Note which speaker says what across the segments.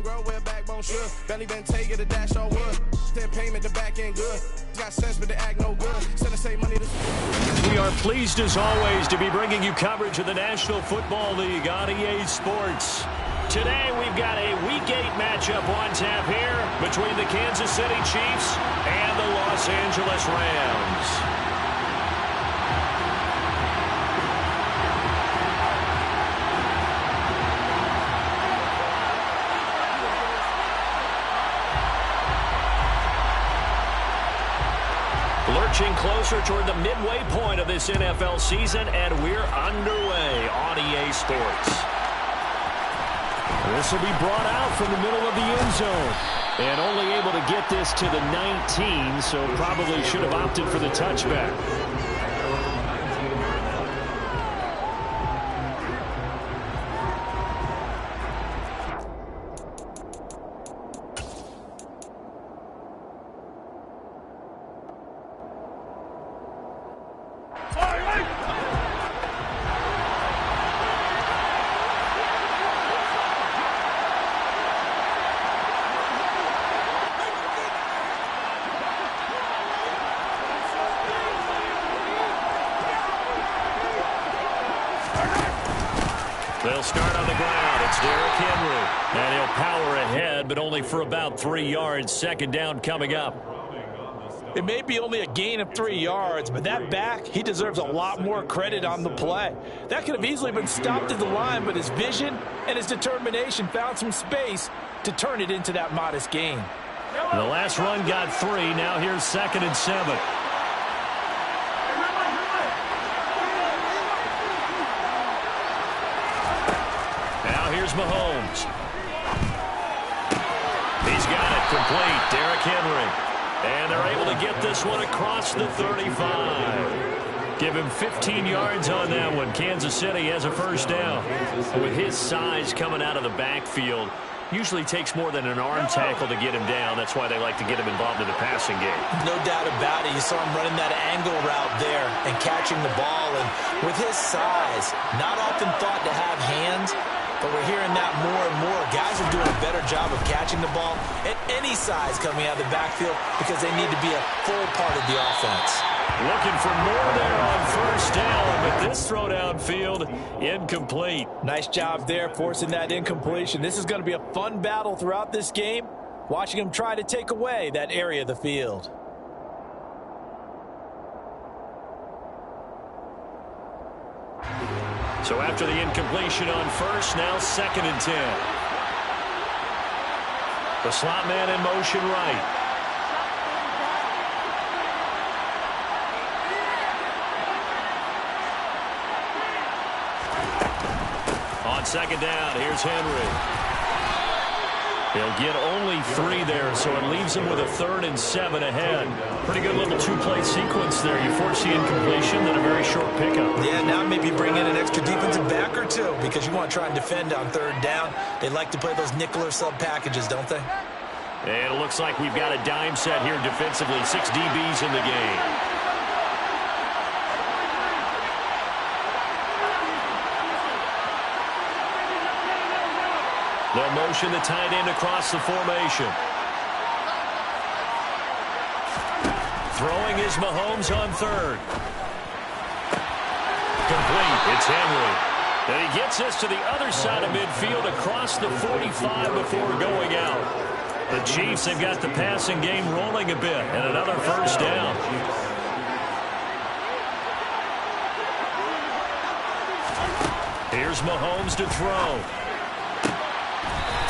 Speaker 1: don't grow with a backbone sure. Belly been taking the dash on wood. Then payment the back end good. Got sense but they act no good. Send the same money to...
Speaker 2: We are pleased as always to be bringing you coverage of the National Football League on EA Sports. Today we've got a Week 8 matchup on tap here between the Kansas City Chiefs and the Los Angeles Rams. Lurching closer toward the midway point of this NFL season, and we're underway on EA Sports. This will be brought out from the middle of the end zone. And only able to get this to the 19, so probably should have opted for the touchback. They'll start on the ground. It's Derrick Henry. And he'll power ahead, but only for about 3 yards. Second down coming up.
Speaker 3: It may be only a gain of 3 yards, but that back, he deserves a lot more credit on the play. That could have easily been stopped at the line, but his vision and his determination found some space to turn it into that modest gain.
Speaker 2: The last run got 3. Now here's 2nd and 7. Here's Mahomes. He's got it complete. Derrick Henry. And they're able to get this one across the 35. Give him 15 yards on that one. Kansas City has a first down. With his size coming out of the backfield, usually takes more than an arm tackle to get him down. That's why they like to get him involved in the passing game.
Speaker 3: No doubt about it. You saw him running that angle route there and catching the ball. And with his size, not often thought to have hands, but we're hearing that more and more. Guys are doing a better job of catching the ball at any size coming out of the backfield because they need to be a full part of the offense.
Speaker 2: Looking for more there on first down, but this throw downfield, incomplete.
Speaker 3: Nice job there forcing that incompletion. This is going to be a fun battle throughout this game, watching him try to take away that area of the field.
Speaker 2: So after the incompletion on first, now 2nd and 10. The slot man in motion right. On 2nd down, here's Henry. He'll get only 3 there, so it leaves him with a 3rd and 7 ahead. Pretty good little 2-play sequence there. You force the incompletion, then a very short pickup.
Speaker 3: Yeah, now maybe bring in an extra defensive back or 2 because you want to try and defend on 3rd down. They like to play those nickel or sub packages, don't they?
Speaker 2: And it looks like we've got a dime set here defensively. 6 DBs in the game. They'll motion the tight end across the formation. Throwing is Mahomes on 3rd. Complete. It's Henry. And he gets this to the other side of midfield across the 45 before going out. The Chiefs have got the passing game rolling a bit, and another first down. Here's Mahomes to throw.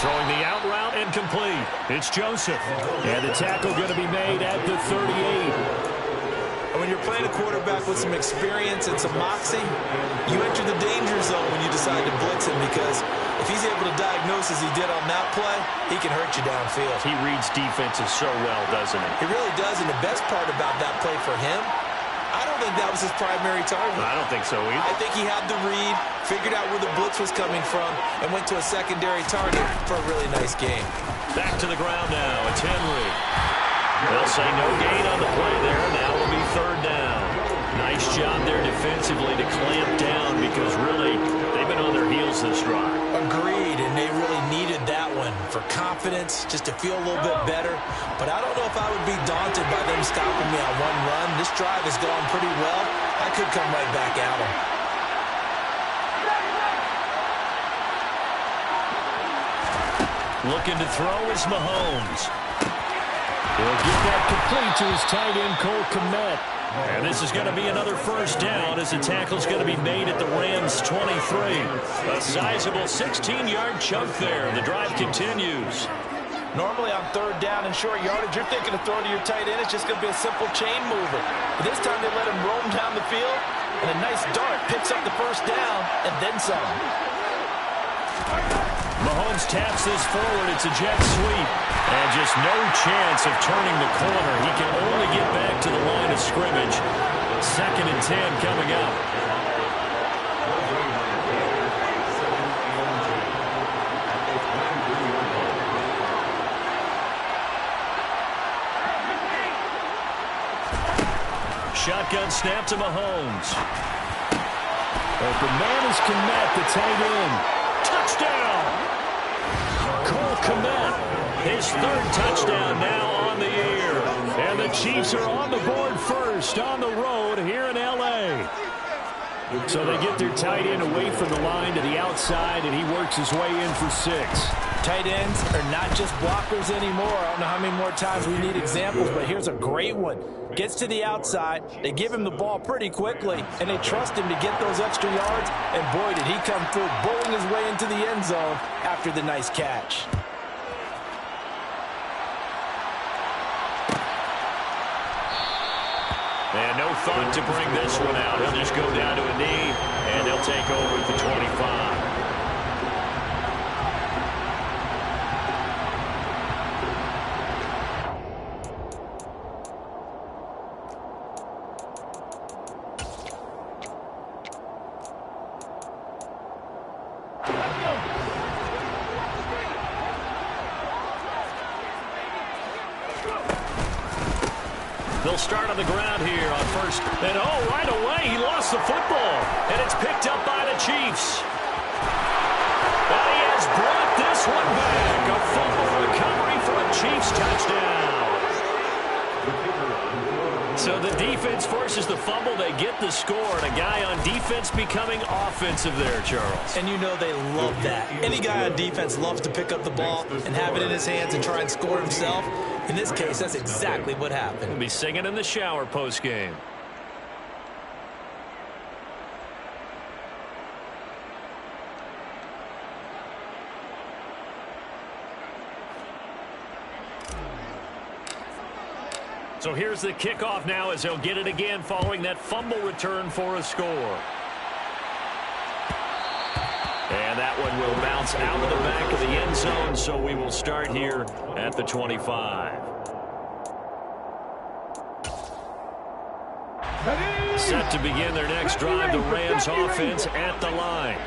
Speaker 2: Throwing the out route and complete. It's Joseph. And the tackle going to be made at the 38.
Speaker 3: When you're playing a quarterback with some experience and some moxie, you enter the danger zone when you decide to blitz him because if he's able to diagnose as he did on that play, he can hurt you downfield.
Speaker 2: He reads defenses so well, doesn't he?
Speaker 3: He really does, and the best part about that play for him, I don't think that was his primary target.
Speaker 2: I don't think so either.
Speaker 3: I think he had the read, figured out where the blitz was coming from, and went to a secondary target for a really nice game.
Speaker 2: Back to the ground now. It's Henry. They'll say no gain on the play there. Now it'll be 3rd down. Nice job there defensively to clamp down because really they've been on their heels this drive.
Speaker 3: Agreed, and they really needed that one for confidence, just to feel a little bit better. But I don't know if I would be daunted by them stopping me on one run. This drive has gone pretty well. I could come right back at them.
Speaker 2: Looking to throw is Mahomes.
Speaker 4: He'll get that complete to his tight end, Cole Kmet.
Speaker 2: And this is going to be another first down as the tackle's going to be made at the Rams' 23. A sizable 16-yard chunk there. The drive continues.
Speaker 3: Normally on third down and short yardage, you're thinking to throw to your tight end. It's just going to be a simple chain mover. But this time they let him roam down the field, and a nice dart picks up the first down and then some.
Speaker 2: Mahomes taps this forward. It's a jet sweep. And just no chance of turning the corner. He can only get back to the line of scrimmage. 2nd and 10 coming up. Shotgun snap to Mahomes.
Speaker 4: Open man is Kmet, the tight end.
Speaker 2: Touchdown! Cole Kmet, his 3rd touchdown now on the year. And the Chiefs are on the board first on the road here in L.A.
Speaker 4: So they get their tight end away from the line to the outside, and he works his way in for 6.
Speaker 3: Tight ends are not just blockers anymore. I don't know how many more times we need examples, but here's a great one. Gets to the outside, they give him the ball pretty quickly, and they trust him to get those extra yards, and boy, did he come through, bowling his way into the end zone after the nice catch.
Speaker 2: And no thought to bring this one out. He'll just go down to a knee, and he'll take over at the 25. They'll start on the ground here on first. And oh, right away, he lost the football. And it's picked up by the Chiefs. And he has brought this one back. A fumble recovery for a Chiefs touchdown. So the defense forces the fumble. They get the score. And a guy on defense becoming offensive there, Charles.
Speaker 3: And you know they love that. Any guy on defense loves to pick up the ball and have it in his hands and try and score himself. In this case, that's exactly what happened.
Speaker 2: He'll be singing in the shower post-game. So here's the kickoff now as they'll get it again following that fumble return for a score. And that one will bounce out of the back of the end zone, so we will start here at the 25. Set to begin their next drive, the Rams offense at the line.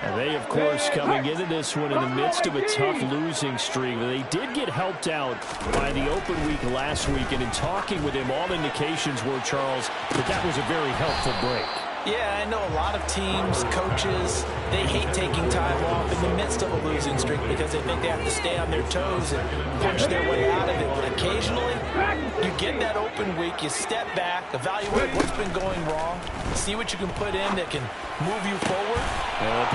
Speaker 4: And they, of course, coming into this one in the midst of a tough losing streak. They did get helped out by the open week last week, and in talking with him, all indications were, Charles, that was a very helpful break.
Speaker 3: Yeah, I know a lot of teams, coaches, they hate taking time off in the midst of a losing streak because they think they have to stay on their toes and punch their way out of it. But occasionally, you get that open week, you step back, evaluate what's been going wrong, see what you can put in that can move you forward.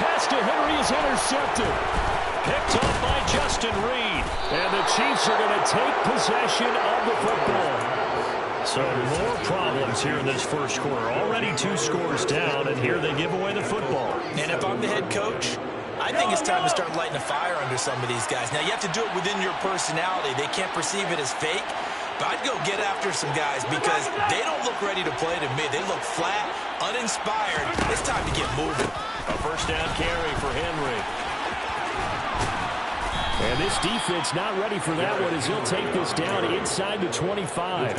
Speaker 4: Pass to Henry is intercepted.
Speaker 2: Picked off by Justin Reed.
Speaker 4: And the Chiefs are going to take possession of the football.
Speaker 2: So more problems here in this first quarter. Already 2 scores down, and here they give away the football.
Speaker 3: And if I'm the head coach, I think it's time to start lighting a fire under some of these guys. Now, you have to do it within your personality. They can't perceive it as fake. But I'd go get after some guys because they don't look ready to play to me. They look flat, uninspired. It's time to get moving.
Speaker 2: A first down carry for Henry.
Speaker 4: And this defense not ready for that one as he'll take this down inside the 25.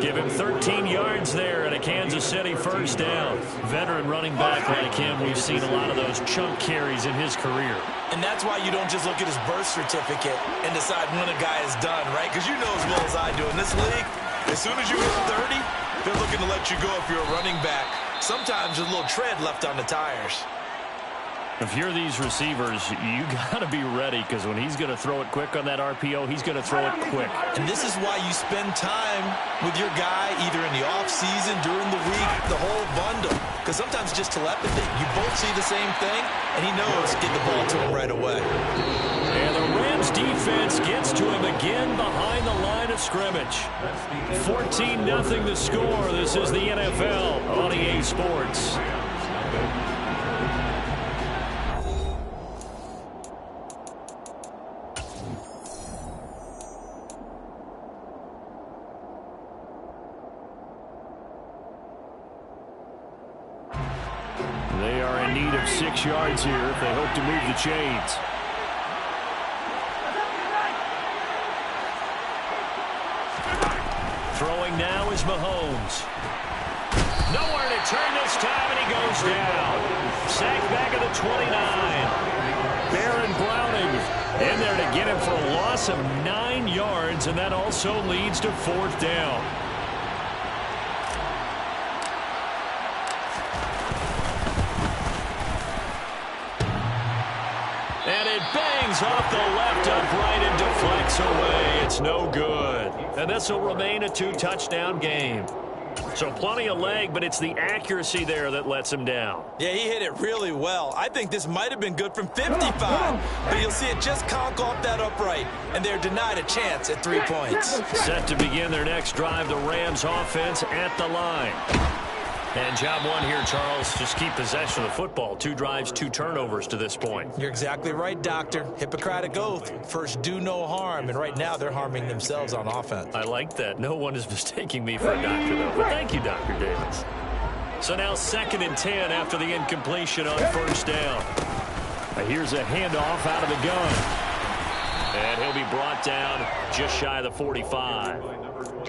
Speaker 2: Give him 13 yards there and a Kansas City first down. Veteran running back like him, we've seen a lot of those chunk carries in his career.
Speaker 3: And that's why you don't just look at his birth certificate and decide when a guy is done, right? Because you know as well as I do, in this league, as soon as you hit 30, they're looking to let you go if you're a running back. Sometimes there's a little tread left on the tires.
Speaker 2: If you're these receivers, you got to be ready because when he's going to throw it quick on that RPO, he's going to throw it quick.
Speaker 3: And this is why you spend time with your guy either in the offseason, during the week, the whole bundle. Because sometimes just telepathy. You both see the same thing, and he knows get the ball to him right away.
Speaker 2: And the Rams defense gets to him again behind the line of scrimmage. 14-0 the score. This is the NFL on EA Sports. They are in need of 6 yards here if they hope to move the chains. Throwing now is Mahomes. Nowhere to turn this time, and he goes down. Sacked back at the 29. Baron Browning in there to get him for a loss of 9 yards, and that also leads to 4th down. And it bangs off the left upright and deflects away. It's no good. And this will remain a 2-touchdown game. So plenty of leg, but it's the accuracy there that lets him down.
Speaker 3: Yeah, he hit it really well. I think this might have been good from 55. But you'll see it just conk off that upright. And they're denied a chance at 3 points.
Speaker 2: Set to begin their next drive, the Rams offense at the line. And job one here, Charles, just keep possession of the football. 2 drives, 2 turnovers to this point.
Speaker 3: You're exactly right, Doctor. Hippocratic oath. First, do no harm. And right now, they're harming themselves on offense.
Speaker 2: I like that. No one is mistaking me for a doctor, though. But thank you, Dr. Davis. So now 2nd and 10 after the incompletion on 1st down. Here's a handoff out of the gun. And he'll be brought down just shy of the 45.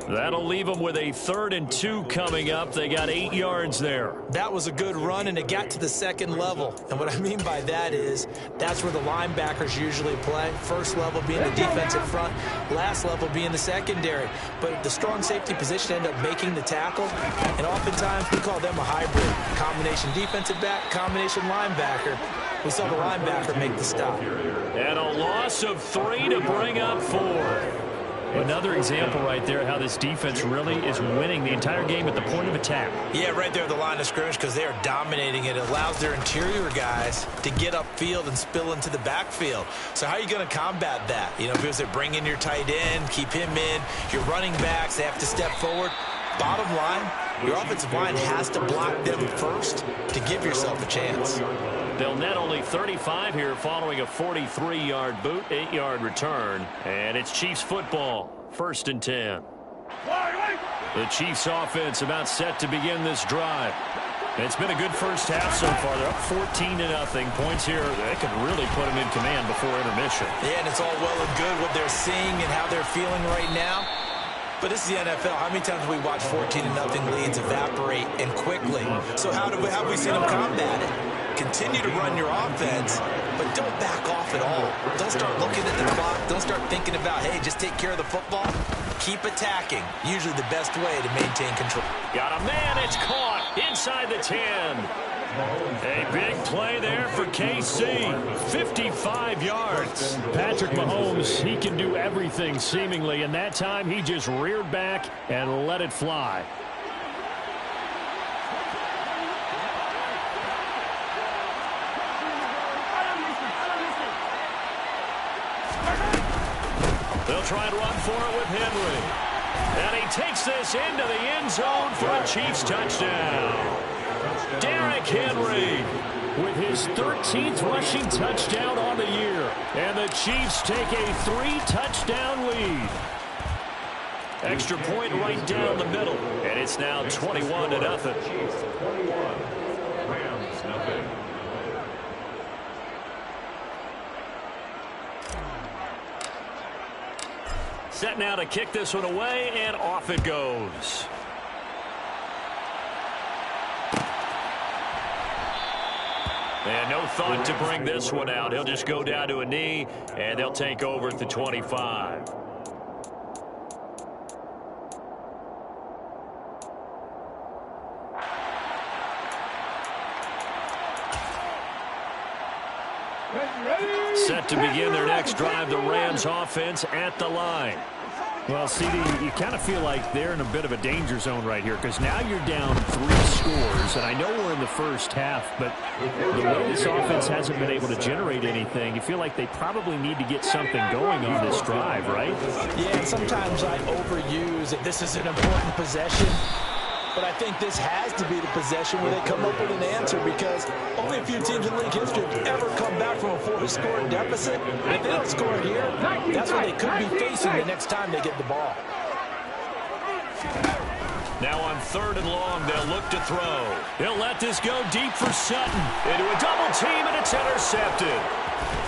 Speaker 2: That'll leave them with a 3rd and 2 coming up. They got 8 yards there.
Speaker 3: That was a good run, and it got to the 2nd level. And what I mean by that is that's where the linebackers usually play. First level being the defensive front, last level being the secondary. But the strong safety position ended up making the tackle, and oftentimes we call them a hybrid. Combination defensive back, combination linebacker. We saw the linebacker make the stop.
Speaker 2: And a loss of 3 to bring up 4. Another example right there how this defense really is winning the entire game at the point of attack.
Speaker 3: Yeah, right there at the line of scrimmage because they are dominating it. It allows their interior guys to get upfield and spill into the backfield. So how are you going to combat that? You know, because they're bringing your tight end, keep him in. Your running backs, they have to step forward. Bottom line, your offensive line has to block them first to give yourself a chance.
Speaker 2: They'll net only 35 here following a 43-yard boot, 8-yard return. And it's Chiefs football, 1st and 10. The Chiefs offense about set to begin this drive. It's been a good first half so far. They're up 14-0. Points here, they could really put them in command before intermission.
Speaker 3: Yeah, and it's all well and good what they're seeing and how they're feeling right now. But this is the NFL. How many times have we watched 14-0 leads evaporate and quickly? So how have we seen them combat it? Continue to run your offense, but don't back off at all. Don't start looking at the clock. Don't start thinking about, hey, just take care of the football. Keep attacking. Usually the best way to maintain control.
Speaker 2: Got a man. It's caught inside the 10. A big play there for KC. 55 yards.
Speaker 4: Patrick Mahomes, he can do everything seemingly, and that time he just reared back and let it fly.
Speaker 2: They'll try and run for it with Henry. And he takes this into the end zone for a Chiefs touchdown. Derrick Henry with his 13th rushing touchdown on the year. And the Chiefs take a 3-touchdown lead. Extra point right down the middle. And it's now 21-0. Set now to kick this one away, and off it goes. And no thought to bring this one out. He'll just go down to a knee, and they'll take over at the 25. Set to begin their next drive, the Rams offense at the line.
Speaker 4: Well, CD, you kind of feel like they're in a bit of a danger zone right here because now you're down 3 scores, and I know we're in the first half, but the way this offense hasn't been able to generate anything, you feel like they probably need to get something going on this drive, right?
Speaker 3: Yeah, and sometimes I overuse that this is an important possession, but I think this has to be the possession where they come up with an answer because only a few teams in league history have ever come back from a 4-score deficit. And if they don't score here, that's what they could be facing the next time they get the ball.
Speaker 2: Now on 3rd and long, they'll look to throw. He'll let this go deep for Sutton. Into a double team, and it's intercepted.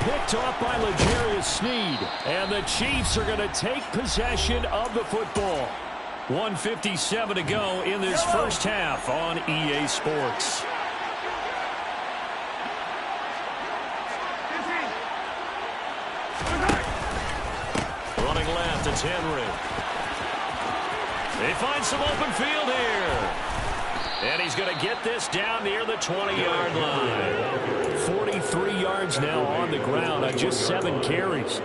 Speaker 4: Picked off by L'Jarius Sneed.
Speaker 2: And the Chiefs are going to take possession of the football. 1:57 to go in this first half on EA Sports. Running left, it's Henry. They find some open field here. And he's going to get this down near the 20-yard line.
Speaker 4: 43 yards now on the ground on just 7 carries.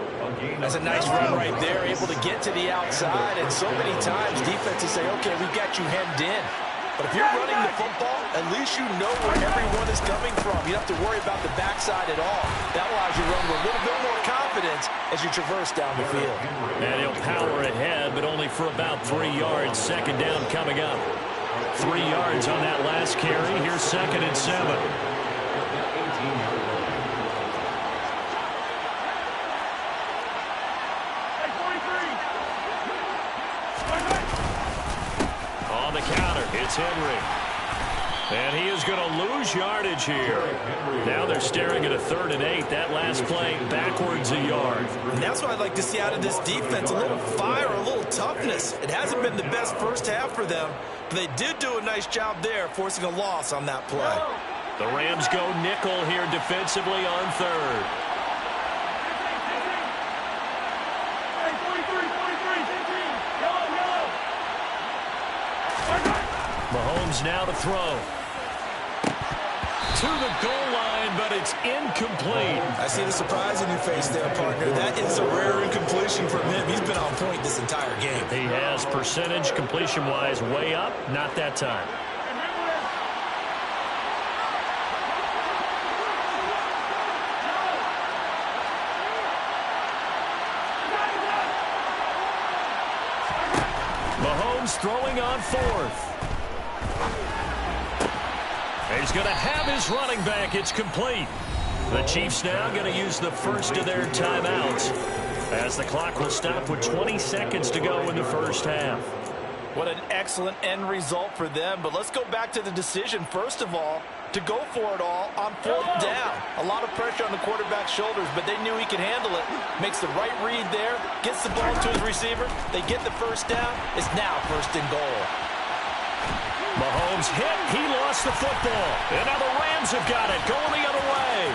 Speaker 3: That's a nice run right there, able to get to the outside. And so many times defenses say, okay, we've got you hemmed in. But if you're running the football, at least you know where everyone is coming from. You don't have to worry about the backside at all. That allows you to run with a little bit more confidence as you traverse down the field.
Speaker 2: And he'll power ahead, but only for about 3 yards. 2nd down coming up. 3 yards on that last carry. Here's 2nd and 7. It's Henry. And he is going to lose yardage here. Now they're staring at a 3rd and 8. That last play backwards a yard.
Speaker 3: And that's what I'd like to see out of this defense. A little fire, a little toughness. It hasn't been the best first half for them, but they did do a nice job there, forcing a loss on that play.
Speaker 2: The Rams go nickel here defensively on 3rd. Mahomes now to throw. To the goal line, but it's incomplete.
Speaker 3: I see the surprise in your face there, partner. That is a rare incompletion from him. He's been on point this entire game.
Speaker 2: He has percentage completion-wise way up. Not that time. Mahomes throwing on 4th. He's going to have his running back. It's complete. The Chiefs now going to use the first of their timeouts as the clock will stop with 20 seconds to go in the first half.
Speaker 3: What an excellent end result for them. But let's go back to the decision, first of all, to go for it all on 4th down. A lot of pressure on the quarterback's shoulders, but they knew he could handle it. Makes the right read there, gets the ball to his receiver. They get the first down. It's now 1st and goal.
Speaker 2: Mahomes hit. He lost the football. And now the Rams have got it. Going the other way.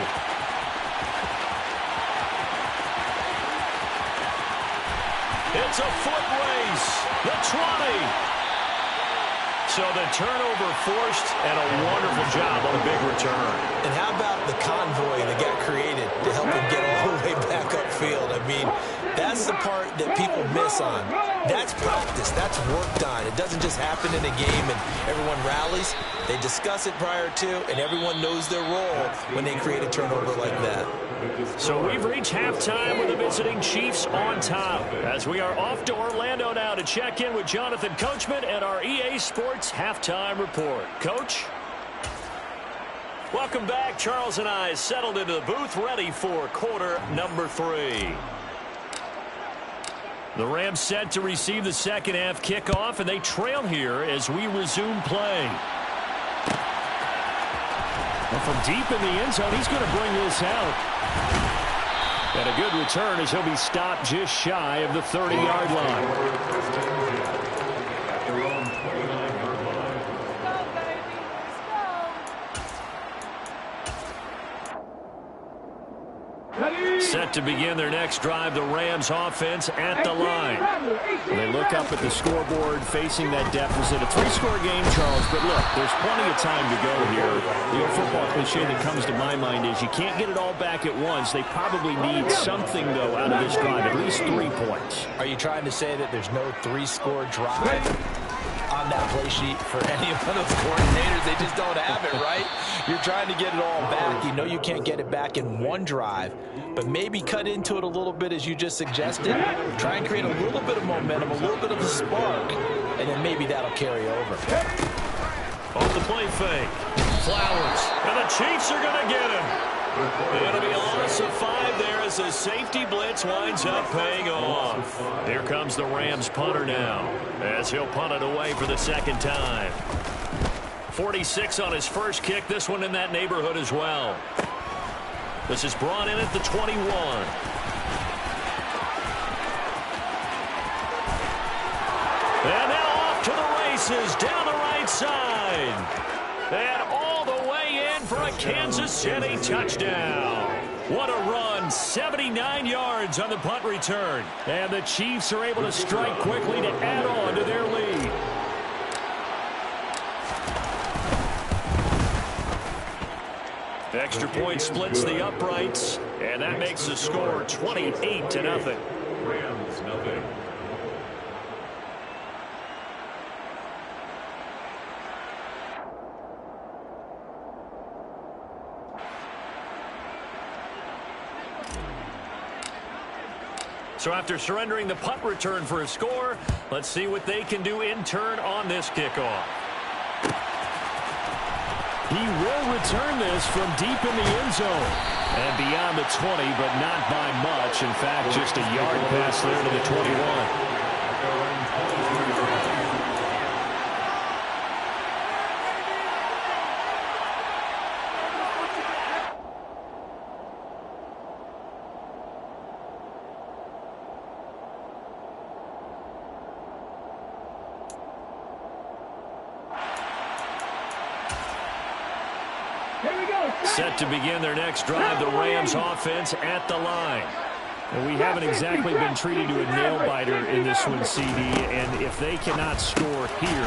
Speaker 2: It's a foot race. The 20. So the turnover forced and a wonderful job on a big return.
Speaker 3: And how about the convoy that got created to help him get all the way back upfield? I mean, that's the part that people miss on. That's practice. That's work done. It doesn't just happen in a game and everyone rallies. They discuss it prior to, and everyone knows their role when they create a turnover like that.
Speaker 2: So we've reached halftime with the visiting Chiefs on top. As we are off to Orlando now to check in with Jonathan Coachman and our EA Sports Halftime Report. Coach? Welcome back. Charles and I settled into the booth ready for quarter number 3. The Rams set to receive the second half kickoff, and they trail here as we resume play.
Speaker 4: And from deep in the end zone, he's going to bring this out. And a good return as he'll be stopped just shy of the 30-yard line.
Speaker 2: Set Set to begin their next drive, the Rams offense at the line.
Speaker 4: They look up at the scoreboard facing that deficit. A 3-score game, Charles, but look, there's plenty of time to go here. The old football cliche that comes to my mind is you can't get it all back at once. They probably need something, though, out of this drive, at least 3 points.
Speaker 3: Are you trying to say that there's no 3-score drive on that play sheet for any one of those coordinators? They just don't have it, right? You're trying to get it all back. You know you can't get it back in one drive, but maybe cut into it a little bit as you just suggested. Try and create a little bit of momentum, a little bit of a spark, and then maybe that'll carry over.
Speaker 2: On the play fake, Flowers, and the Chiefs are going to get him. It'll be a loss of 5 there as the safety blitz winds up paying off. Here comes the Rams punter now as he'll punt it away for the second time. 46 on his first kick, this one in that neighborhood as well. This is brought in at the 21. And now off to the races down the right side. And all the way in for a Kansas City touchdown. What a run. 79 yards on the punt return. And the Chiefs are able to strike quickly to add on to their lead. Extra point splits the uprights, and that makes the score 28-0. Rams nothing. So after surrendering the punt return for a score, let's see what they can do in turn on this kickoff.
Speaker 4: He will return this from deep in the end zone. And beyond the 20, but not by much. In fact, just a yard pass there to the 21.
Speaker 2: Set to begin their next drive, the Rams offense at the line.
Speaker 4: And we haven't exactly been treated to a nail-biter in this one, CD, and if they cannot score here,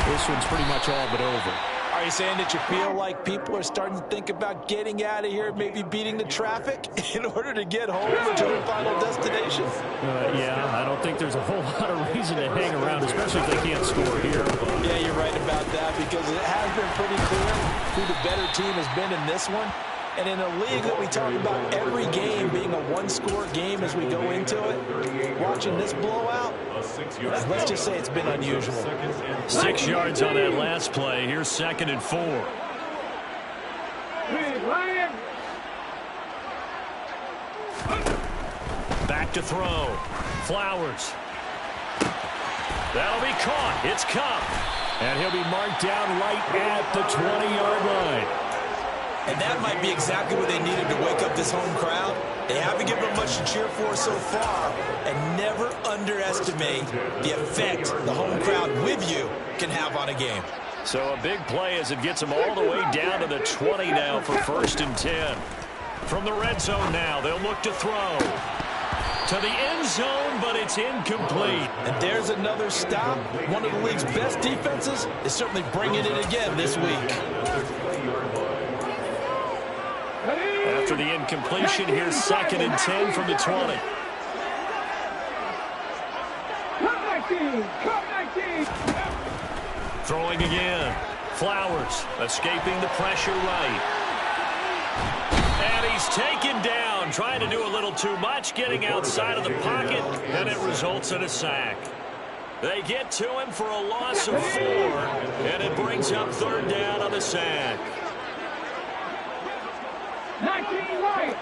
Speaker 4: this one's pretty much all but over.
Speaker 3: Are you saying that you feel like people are starting to think about getting out of here, maybe beating the traffic in order to get home to their final destination?
Speaker 4: Yeah, I don't think there's a whole lot of reason to hang around, especially if they can't score here.
Speaker 3: Yeah, you're right about that, because it has been pretty clear who the better team has been in this one. And in a league that we talk about every game being a one-score game as we go into it, watching this blowout, let's just say it's been unusual.
Speaker 2: 6 yards on that last play. Here's 2nd and 4. Back to throw. Flowers. That'll be caught. It's Kupp.
Speaker 4: And he'll be marked down right at the 20-yard line.
Speaker 3: And that might be exactly what they needed to wake up this home crowd. They haven't given them much to cheer for so far. And never underestimate the effect the home crowd with you can have on a game.
Speaker 2: So a big play as it gets them all the way down to the 20 now for 1st and 10. From the red zone now, they'll look to throw. To the end zone, but it's incomplete.
Speaker 3: And there's another stop. One of the league's best defenses is certainly bringing it again this week.
Speaker 2: After the incompletion, here's 2nd and 10 from the 20. Throwing again. Flowers escaping the pressure right. And he's taken down, trying to do a little too much, getting outside of the pocket, and it results in a sack. They get to him for a loss of 4, and it brings up 3rd down on the sack.
Speaker 1: 19 right.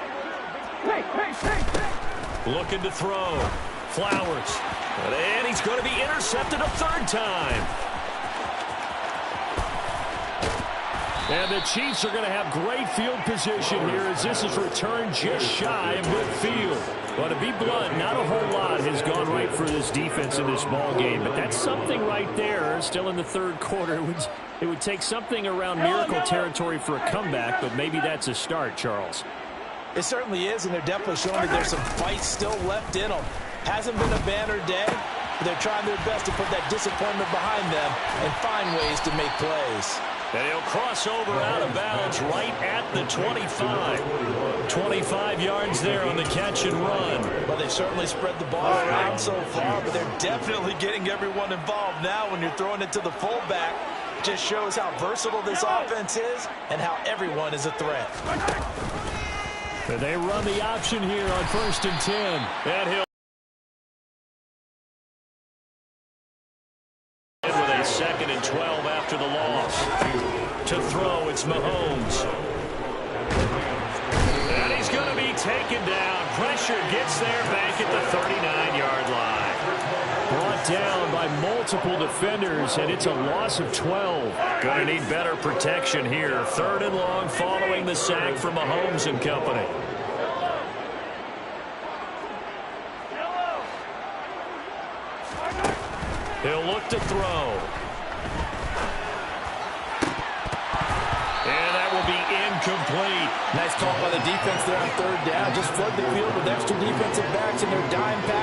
Speaker 2: Looking to throw. Flowers. And he's going to be intercepted a 3rd time.
Speaker 4: And the Chiefs are going to have great field position here as this is returned just shy of midfield. But to be blunt, not a whole lot has gone right for this defense in this ball game. But that's something right there. Still in the 3rd quarter. It would take something around miracle territory for a comeback, but maybe that's a start, Charles.
Speaker 3: It certainly is, and they're definitely showing that there's some fight still left in them. Hasn't been a banner day, but they're trying their best to put that disappointment behind them and find ways to make plays.
Speaker 2: And he'll cross over out of bounds right at the 25. 25 yards there on the catch and run.
Speaker 3: Well, they've certainly spread the ball around so far, but they're definitely getting everyone involved now when you're throwing it to the fullback. Just shows how versatile this offense is and how everyone is a threat.
Speaker 4: And they run the option here on 1st and 10.
Speaker 2: And he'll with a 2nd and 12 after the loss. To throw, it's Mahomes. And he's going to be taken down. Pressure gets there back at the 39-yard line.
Speaker 4: Brought down by multiple defenders, and it's a loss of 12.
Speaker 2: Going to need better protection here. 3rd and long following the sack from Mahomes and company. He'll look to throw. And that will be incomplete.
Speaker 3: Nice call by the defense there on 3rd down. Just flood the field with extra defensive backs in their dime pack.